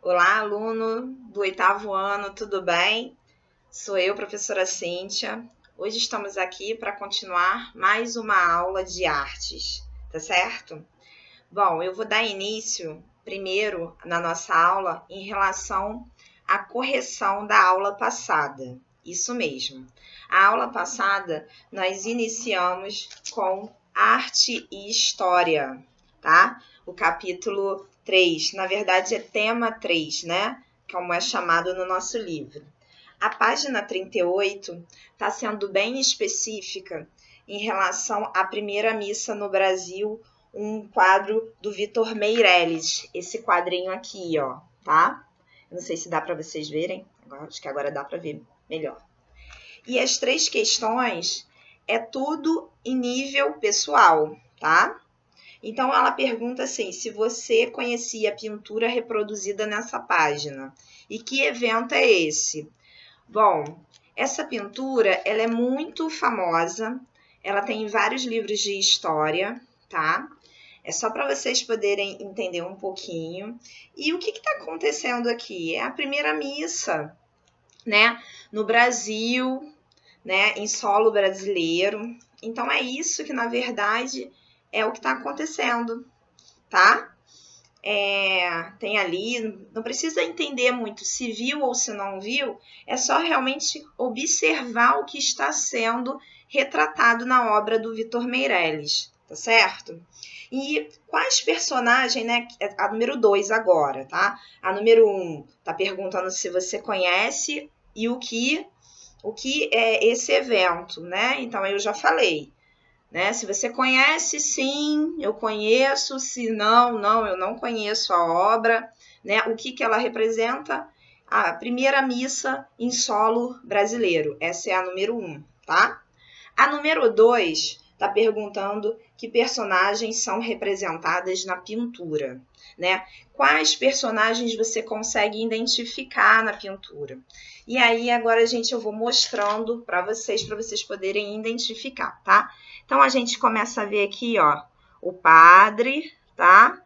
Olá, aluno do 8º ano, tudo bem? Sou eu, professora Cíntia. Hoje estamos aqui para continuar mais uma aula de artes, tá certo? Bom, eu vou dar início primeiro na nossa aula em relação à correção da aula passada. Isso mesmo. A aula passada nós iniciamos com arte e história, tá? O capítulo 3, na verdade é tema 3, né? Como é chamado no nosso livro. A página 38 está sendo bem específica em relação à primeira missa no Brasil, um quadro do Vitor Meirelles, esse quadrinho aqui, ó, tá? Eu não sei se dá para vocês verem, acho que agora dá para ver melhor. E as 3 questões é tudo em nível pessoal, tá? Então, ela pergunta assim, se você conhecia a pintura reproduzida nessa página. E que evento é esse? Bom, essa pintura, ela é muito famosa. Ela tem vários livros de história, tá? É só para vocês poderem entender um pouquinho. E o que está acontecendo aqui? É a primeira missa, né? No Brasil, né? Em solo brasileiro. Então, é isso que, na verdade, é o que está acontecendo, tá? Tem ali, não precisa entender muito se viu ou se não viu, é só realmente observar o que está sendo retratado na obra do Vitor Meirelles, tá certo? E quais personagens, né? A número 2 agora, tá? A número 1 tá perguntando se você conhece e o que é esse evento, né? Então, eu já falei. Né? Se você conhece, sim, eu conheço. Se não, eu não conheço a obra. Né? O que ela representa? A primeira missa em solo brasileiro. Essa é a número 1, tá? A número 2 está perguntando que personagens são representadas na pintura, né? Quais personagens você consegue identificar na pintura? E aí, agora, gente, eu vou mostrando para vocês poderem identificar, tá? Então, a gente começa a ver aqui, ó, o padre, tá?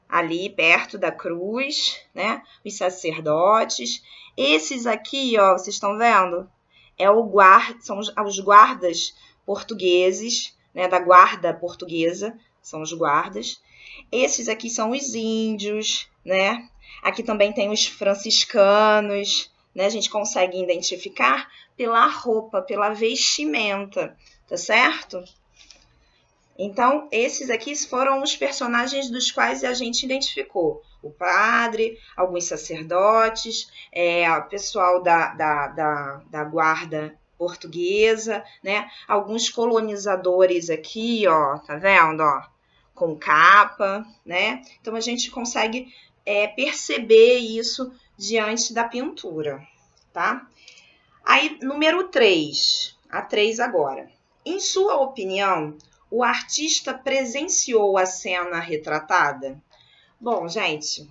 Ali perto da cruz, né? Os sacerdotes. Esses aqui, ó, vocês estão vendo? São os guardas portugueses, né? Da guarda portuguesa, são os guardas. Esses aqui são os índios, né? Aqui também tem os franciscanos, né? A gente consegue identificar pela roupa, pela vestimenta, tá certo? Então, esses aqui foram os personagens dos quais a gente identificou. O padre, alguns sacerdotes, o pessoal da guarda portuguesa, né? Alguns colonizadores aqui, ó, tá vendo, ó? Com capa, né? Então, a gente consegue perceber isso diante da pintura, tá? Aí, número 3, a 3 agora. Em sua opinião, o artista presenciou a cena retratada? Bom, gente,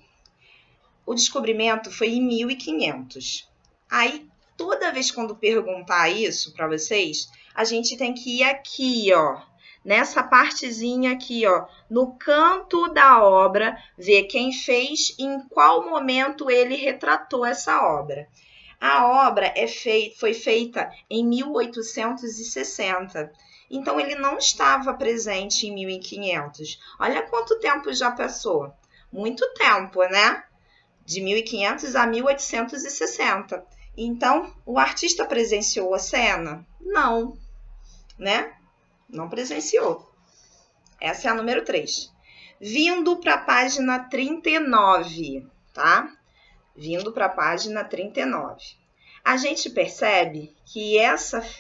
o descobrimento foi em 1500. Aí, toda vez quando perguntar isso para vocês, a gente tem que ir aqui, ó, nessa partezinha aqui, ó, no canto da obra, ver quem fez e em qual momento ele retratou essa obra. A obra foi feita em 1860. Então, ele não estava presente em 1500. Olha quanto tempo já passou. Muito tempo, né? De 1500 a 1860. Então, o artista presenciou a cena? Não, né? Não presenciou. Essa é a número 3. Vindo para a página 39, tá? Vindo para a página 39. A gente percebe que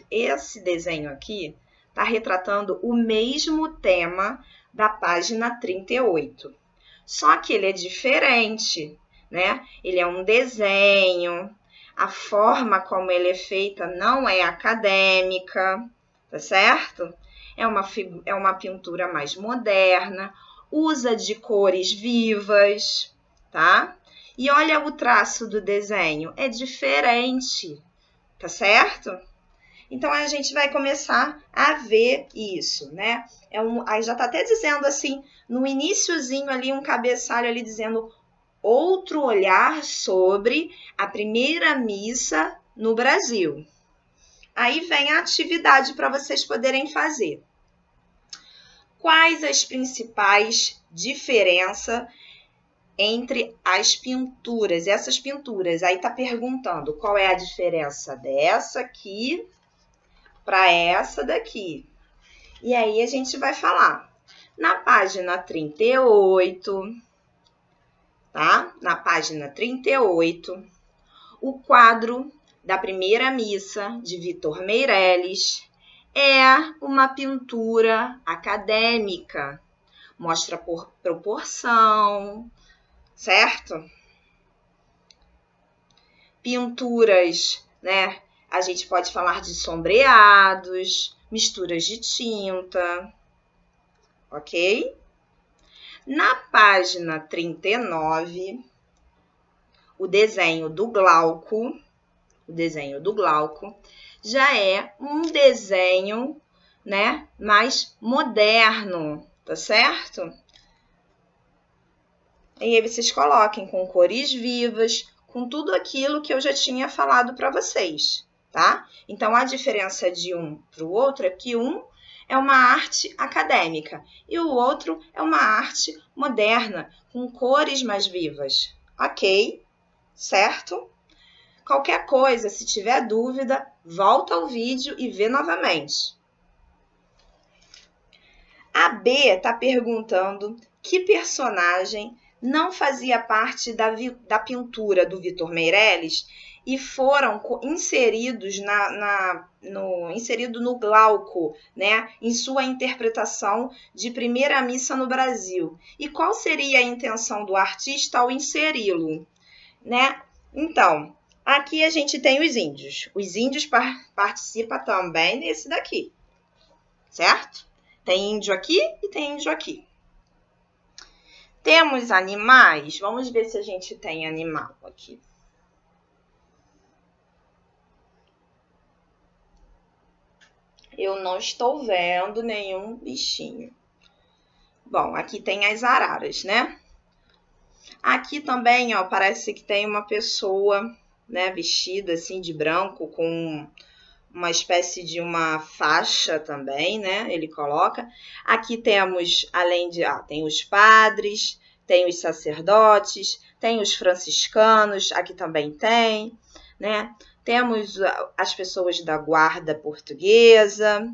esse desenho aqui está retratando o mesmo tema da página 38. Só que ele é diferente, né? Ele é um desenho, a forma como ele é feita não é acadêmica, tá certo? É uma pintura mais moderna, usa de cores vivas, tá? E olha o traço do desenho, é diferente, tá certo? Então, a gente vai começar a ver isso, né? Aí já tá até dizendo assim, no iniciozinho ali, um cabeçalho ali dizendo outro olhar sobre a primeira missa no Brasil. Aí vem a atividade para vocês poderem fazer. Quais as principais diferenças entre as pinturas? Essas pinturas, aí tá perguntando qual é a diferença dessa aqui para essa daqui. E aí a gente vai falar. Na página 38, tá? Na página 38, o quadro da primeira missa de Vitor Meirelles é uma pintura acadêmica. Mostra por proporção, certo? Pinturas, né? A gente pode falar de sombreados, misturas de tinta, ok? Na página 39, o desenho do Glauco já é um desenho, né, mais moderno, tá certo? E aí vocês coloquem com cores vivas, com tudo aquilo que eu já tinha falado para vocês, tá? Então, a diferença de um para o outro é que um é uma arte acadêmica e o outro é uma arte moderna, com cores mais vivas, ok? Certo? Qualquer coisa, se tiver dúvida, volta ao vídeo e vê novamente. A B está perguntando que personagem não fazia parte da pintura do Vitor Meirelles e foram inseridos no Glauco, né, em sua interpretação de Primeira Missa no Brasil. E qual seria a intenção do artista ao inseri-lo, né? Então, aqui a gente tem os índios. Os índios participam também nesse daqui, certo? Tem índio aqui e tem índio aqui. Temos animais? Vamos ver se a gente tem animal aqui. Eu não estou vendo nenhum bichinho. Bom, aqui tem as araras, né? Aqui também, ó, parece que tem uma pessoa, né, vestida assim de branco com uma espécie de uma faixa também, né? Ele coloca. Aqui temos, além de, tem os padres, tem os sacerdotes, tem os franciscanos, aqui também tem, né? Temos as pessoas da guarda portuguesa,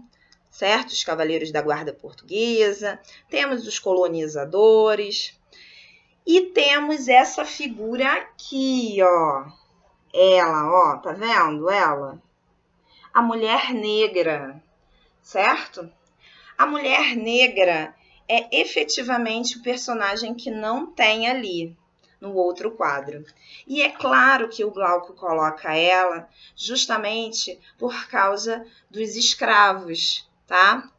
certo? Os cavaleiros da guarda portuguesa, temos os colonizadores e temos essa figura aqui, ó. Ela, ó, tá vendo ela? A mulher negra, certo? A mulher negra é efetivamente o personagem que não tem ali no outro quadro. E é claro que o Glauco coloca ela justamente por causa dos escravos, tá?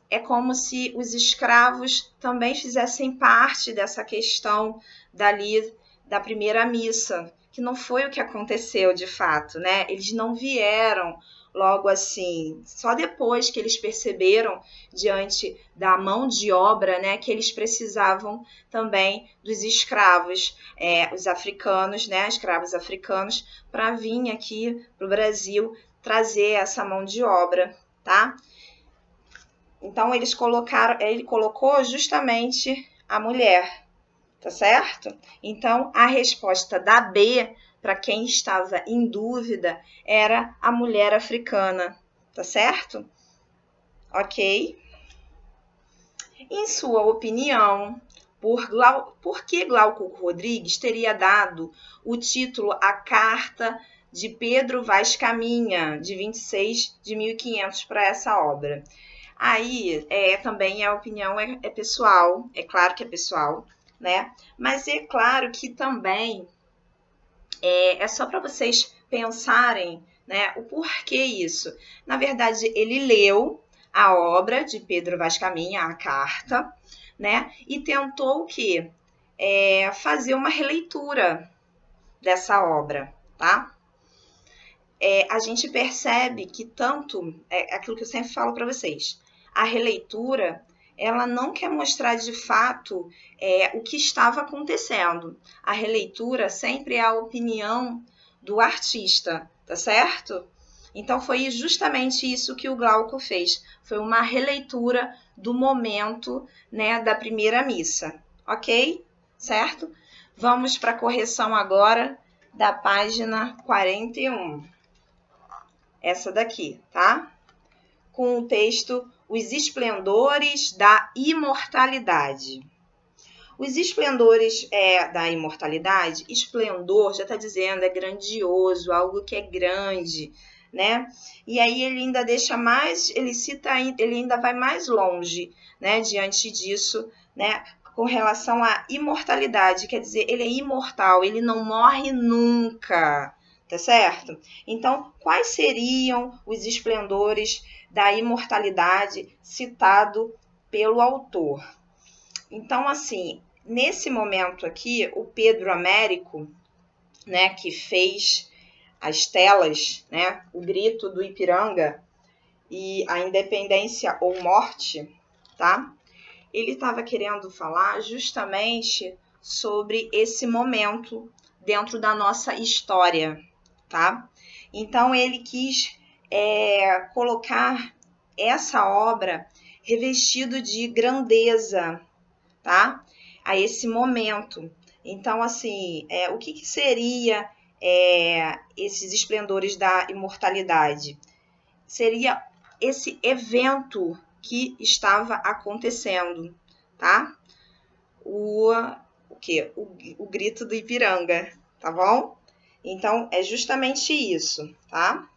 É como se os escravos também fizessem parte dessa questão dali da primeira missa, que não foi o que aconteceu de fato, né? Eles não vieram logo assim, só depois que eles perceberam, diante da mão de obra, né, que eles precisavam também dos escravos, os africanos, né, escravos africanos, para vir aqui para o Brasil trazer essa mão de obra, tá? Então, ele colocou justamente a mulher, tá certo? Então, a resposta da B, para quem estava em dúvida, era a mulher africana, tá certo? Ok? Em sua opinião, por que Glauco Rodrigues teria dado o título à Carta de Pedro Vaz Caminha, de 26 de 1500, para essa obra? Aí, também a opinião é pessoal, é claro que é pessoal, né? Mas é claro que também é só para vocês pensarem, né, o porquê isso. Na verdade, ele leu a obra de Pedro Vaz Caminha, a Carta, né? E tentou o quê? Fazer uma releitura dessa obra, tá? A gente percebe que tanto, aquilo que eu sempre falo para vocês, a releitura, ela não quer mostrar de fato o que estava acontecendo. A releitura sempre é a opinião do artista, tá certo? Então foi justamente isso que o Glauco fez. Foi uma releitura do momento, né, da primeira missa, ok? Certo? Vamos para a correção agora da página 41. Essa daqui, tá? Com o texto Os Esplendores da Imortalidade. Os esplendores da imortalidade, esplendor já está dizendo, é grandioso, algo que é grande, né? E aí ele ainda deixa mais, ele ainda vai mais longe, né? Diante disso, né? Com relação à imortalidade, quer dizer, ele é imortal, ele não morre nunca, tá certo? Então, quais seriam os esplendores da imortalidade citado pelo autor? Então, assim, nesse momento aqui, o Pedro Américo, né, que fez as telas, né, o Grito do Ipiranga e a Independência ou Morte, tá? Ele estava querendo falar justamente sobre esse momento dentro da nossa história, tá? Então, ele quis colocar essa obra revestido de grandeza, tá? A esse momento. Então, assim, o que seria esses esplendores da imortalidade? Seria esse evento que estava acontecendo, tá? O quê? O grito do Ipiranga, tá bom? Então, é justamente isso, tá?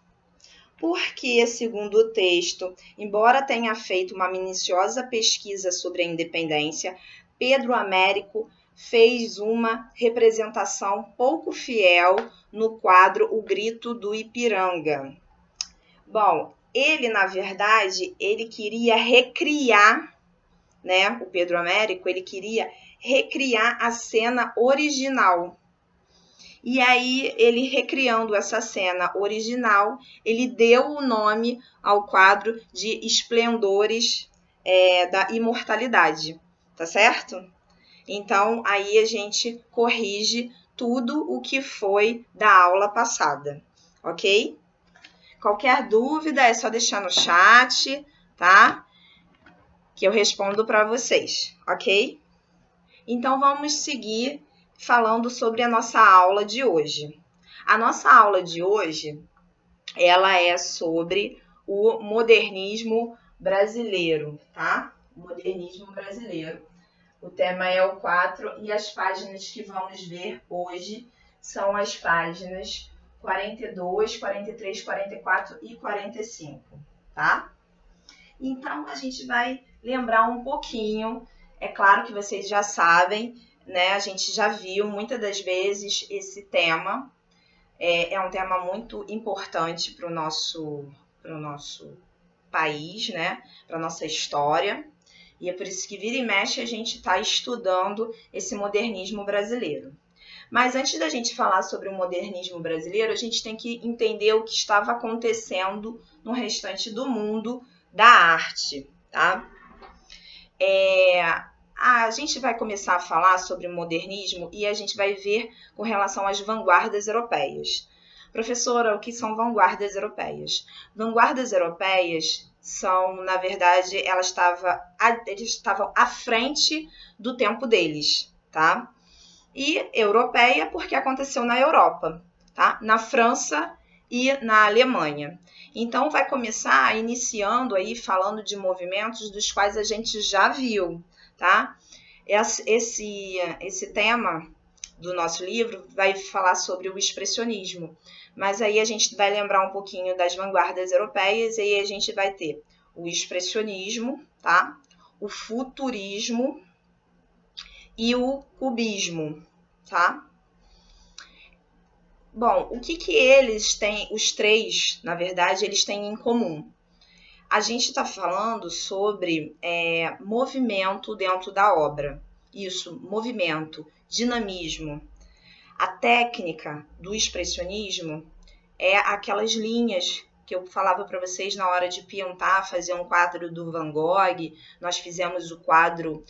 Porque, segundo o texto, embora tenha feito uma minuciosa pesquisa sobre a independência, Pedro Américo fez uma representação pouco fiel no quadro O Grito do Ipiranga. Bom, ele, na verdade, ele queria recriar, né? O Pedro Américo, ele queria recriar a cena original. E aí, ele recriando essa cena original, ele deu o nome ao quadro de Esplendores da Imortalidade, tá certo? Então, aí a gente corrige tudo o que foi da aula passada, ok? Qualquer dúvida é só deixar no chat, tá? Que eu respondo para vocês, ok? Então, vamos seguir falando sobre a nossa aula de hoje. A nossa aula de hoje, ela é sobre o modernismo brasileiro, tá? Modernismo brasileiro. O tema é o 4 e as páginas que vamos ver hoje são as páginas 42, 43, 44 e 45, tá? Então, a gente vai lembrar um pouquinho, é claro que vocês já sabem, né? A gente já viu muitas das vezes esse tema. É um tema muito importante para o nosso país, né? Para a nossa história. E é por isso que vira e mexe a gente está estudando esse modernismo brasileiro. Mas antes da gente falar sobre o modernismo brasileiro, a gente tem que entender o que estava acontecendo no restante do mundo da arte, tá? A gente vai começar a falar sobre o modernismo e a gente vai ver com relação às vanguardas europeias. Professora, o que são vanguardas europeias? Vanguardas europeias são, na verdade, eles estavam à frente do tempo deles, tá? E europeia porque aconteceu na Europa, tá? Na França e na Alemanha. Então, vai começar iniciando aí falando de movimentos dos quais a gente já viu, tá? Esse tema do nosso livro vai falar sobre o expressionismo, mas aí a gente vai lembrar um pouquinho das vanguardas europeias e aí a gente vai ter o expressionismo, tá? O futurismo e o cubismo, tá? Bom, o que eles têm, os três, na verdade, eles têm em comum? A gente está falando sobre movimento dentro da obra. Isso, movimento, dinamismo. A técnica do expressionismo é aquelas linhas que eu falava para vocês na hora de pintar, fazer um quadro do Van Gogh. Nós fizemos o quadro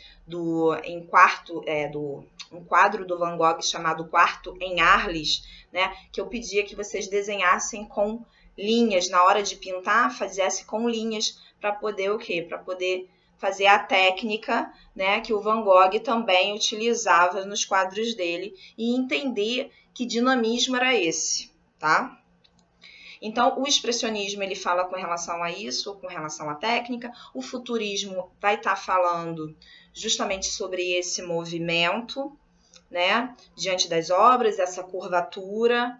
um quadro do Van Gogh chamado Quarto em Arles, né? Que eu pedia que vocês desenhassem com linhas na hora de pintar, fizesse com linhas para poder o quê? Para poder fazer a técnica, né, que o Van Gogh também utilizava nos quadros dele e entender que dinamismo era esse, tá? Então, o expressionismo ele fala com relação a isso, com relação à técnica. O futurismo vai estar falando justamente sobre esse movimento, né, diante das obras, essa curvatura.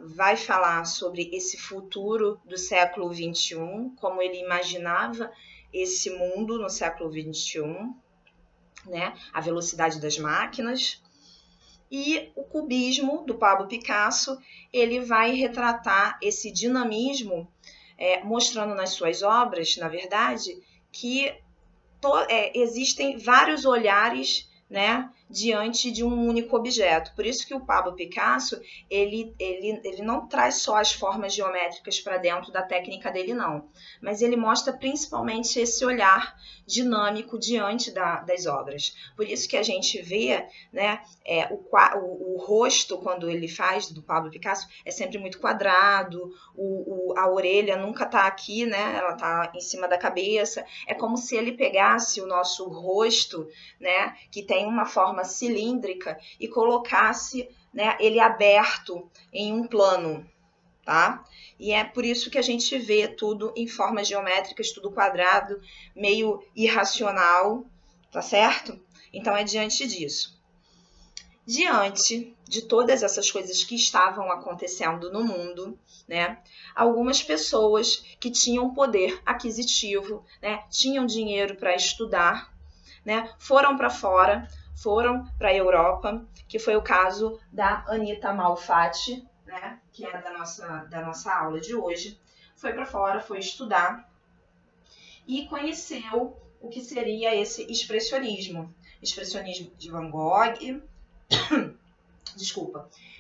Vai falar sobre esse futuro do século XXI, como ele imaginava esse mundo no século XXI, né, a velocidade das máquinas. E o cubismo, do Pablo Picasso, ele vai retratar esse dinamismo, mostrando nas suas obras, na verdade, que existem vários olhares, né, diante de um único objeto. Por isso que o Pablo Picasso, ele não traz só as formas geométricas para dentro da técnica dele, não. Mas ele mostra principalmente esse olhar dinâmico diante das obras. Por isso que a gente vê, né, o rosto, quando ele faz, do Pablo Picasso, é sempre muito quadrado, a orelha nunca está aqui, né, ela está em cima da cabeça. É como se ele pegasse o nosso rosto, né, que tem uma forma cilíndrica, e colocasse, né, ele aberto em um plano, tá? E é por isso que a gente vê tudo em formas geométricas, tudo quadrado, meio irracional, tá certo? Então é diante disso. Diante de todas essas coisas que estavam acontecendo no mundo, né, algumas pessoas que tinham poder aquisitivo, né, tinham dinheiro para estudar, né, foram para fora, foram para a Europa, que foi o caso da Anita Malfatti, né, que é da nossa aula de hoje. Foi para fora, foi estudar e conheceu o que seria esse expressionismo. Expressionismo de Van Gogh,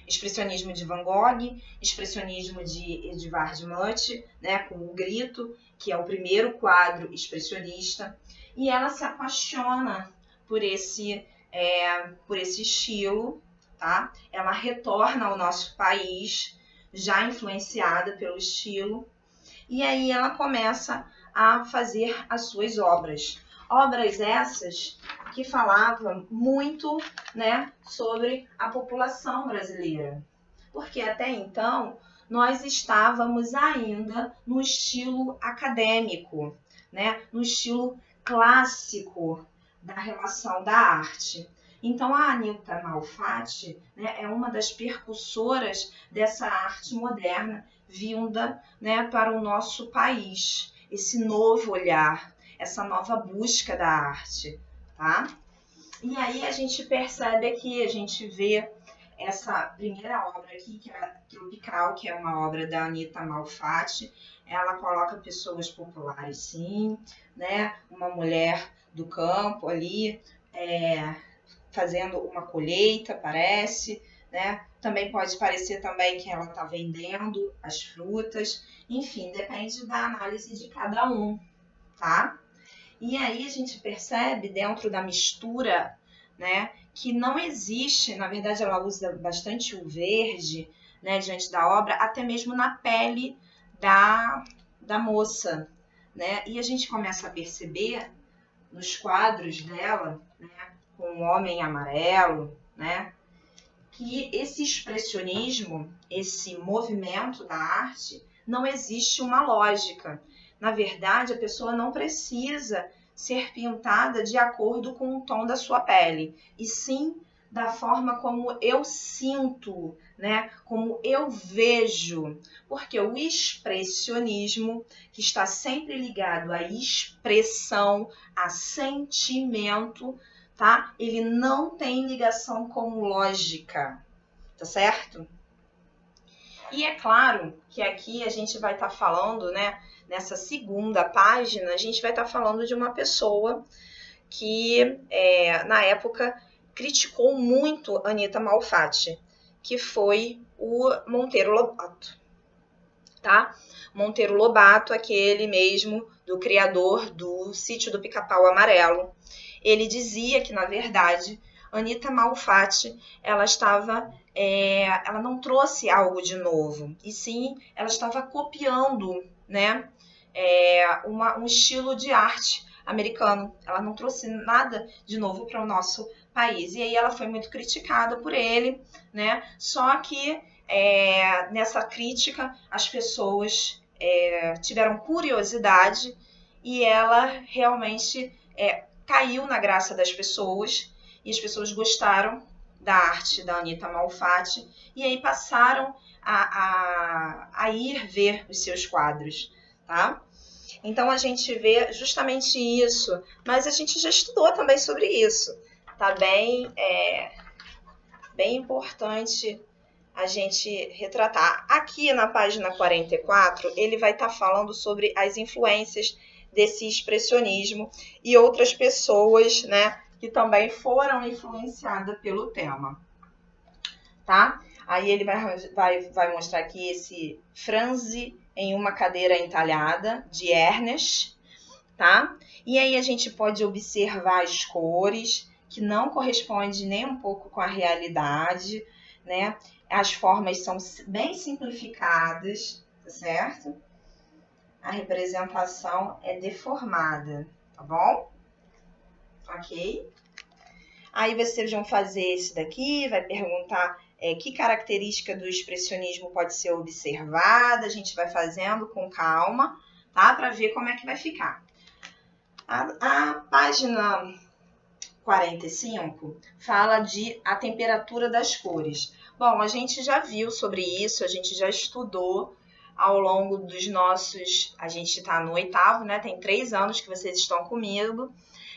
expressionismo de Van Gogh, expressionismo de Edvard Munch, né, com o Grito, que é o primeiro quadro expressionista, e ela se apaixona por esse estilo, tá? Ela retorna ao nosso país, já influenciada pelo estilo, e aí ela começa a fazer as suas obras. Obras essas que falavam muito, né, sobre a população brasileira. Porque até então nós estávamos ainda no estilo acadêmico, né, no estilo clássico da relação da arte. Então a Anita Malfatti, né, é uma das percursoras dessa arte moderna vinda, né, para o nosso país. Esse novo olhar, essa nova busca da arte, tá? E aí a gente percebe aqui, a gente vê essa primeira obra aqui, que é a Tropical, que é uma obra da Anita Malfatti. Ela coloca pessoas populares, sim, né? Uma mulher do campo ali, fazendo uma colheita, parece, né? Também pode parecer também que ela está vendendo as frutas. Enfim, depende da análise de cada um, tá? E aí a gente percebe dentro da mistura, né, que não existe, na verdade ela usa bastante o verde, né, diante da obra, até mesmo na pele da moça, né? E a gente começa a perceber nos quadros dela, né, com o homem amarelo, né, que esse expressionismo, esse movimento da arte, não existe uma lógica. Na verdade, a pessoa não precisa ser pintada de acordo com o tom da sua pele, e sim da forma como eu sinto, né? Como eu vejo. Porque o expressionismo, que está sempre ligado à expressão, a sentimento, tá? Ele não tem ligação com lógica, tá certo? E é claro que aqui a gente vai estar falando, né, nessa segunda página, a gente vai estar falando de uma pessoa que, na época, criticou muito Anita Malfatti, que foi o Monteiro Lobato, tá? Monteiro Lobato, aquele mesmo do criador do Sítio do Pica-Pau Amarelo. Ele dizia que, na verdade, Anita Malfatti, ela não trouxe algo de novo, e sim, ela estava copiando, né, um estilo de arte americano. Ela não trouxe nada de novo para o nosso país. E aí ela foi muito criticada por ele, né? Só que nessa crítica as pessoas tiveram curiosidade e ela realmente caiu na graça das pessoas e as pessoas gostaram da arte da Anita Malfatti e aí passaram a ir ver os seus quadros, tá? Então a gente vê justamente isso, mas a gente já estudou também sobre isso, tá bem importante a gente retratar. Aqui na página 44, ele vai estar falando sobre as influências desse expressionismo e outras pessoas, né, que também foram influenciadas pelo tema, tá? Aí ele vai mostrar aqui esse franze em uma cadeira entalhada, de Ernest, tá? E aí a gente pode observar as cores, que não correspondem nem um pouco com a realidade, né? As formas são bem simplificadas, tá certo? A representação é deformada, tá bom? Ok? Aí vocês vão fazer esse daqui, vai perguntar que característica do expressionismo pode ser observada. A gente vai fazendo com calma, tá? Para ver como é que vai ficar. A página 45 fala de a temperatura das cores. Bom, a gente já viu sobre isso, a gente já estudou ao longo dos nossos... A gente está no 8º, né? Tem 3 anos que vocês estão comigo.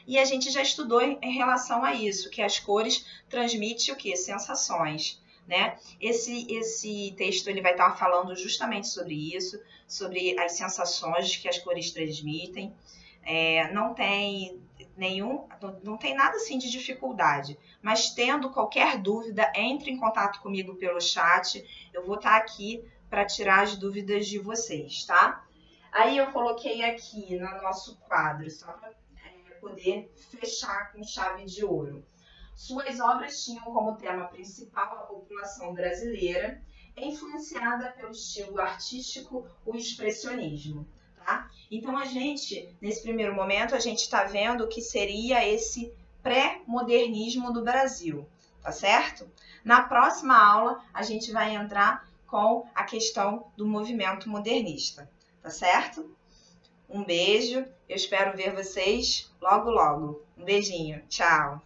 E a gente já estudou em relação a isso, que as cores transmitem o quê? Sensações, né? Esse texto ele vai estar falando justamente sobre isso, sobre as sensações que as cores transmitem. Não tem nada assim de dificuldade, mas tendo qualquer dúvida, entre em contato comigo pelo chat, eu vou estar aqui para tirar as dúvidas de vocês, tá? Aí eu coloquei aqui no nosso quadro, só para poder fechar com chave de ouro. Suas obras tinham como tema principal a população brasileira, influenciada pelo estilo artístico, o expressionismo. Tá? Então, nesse primeiro momento, a gente está vendo o que seria esse pré-modernismo do Brasil, tá certo? Na próxima aula, a gente vai entrar com a questão do movimento modernista, tá certo? Um beijo, eu espero ver vocês logo logo. Um beijinho, tchau!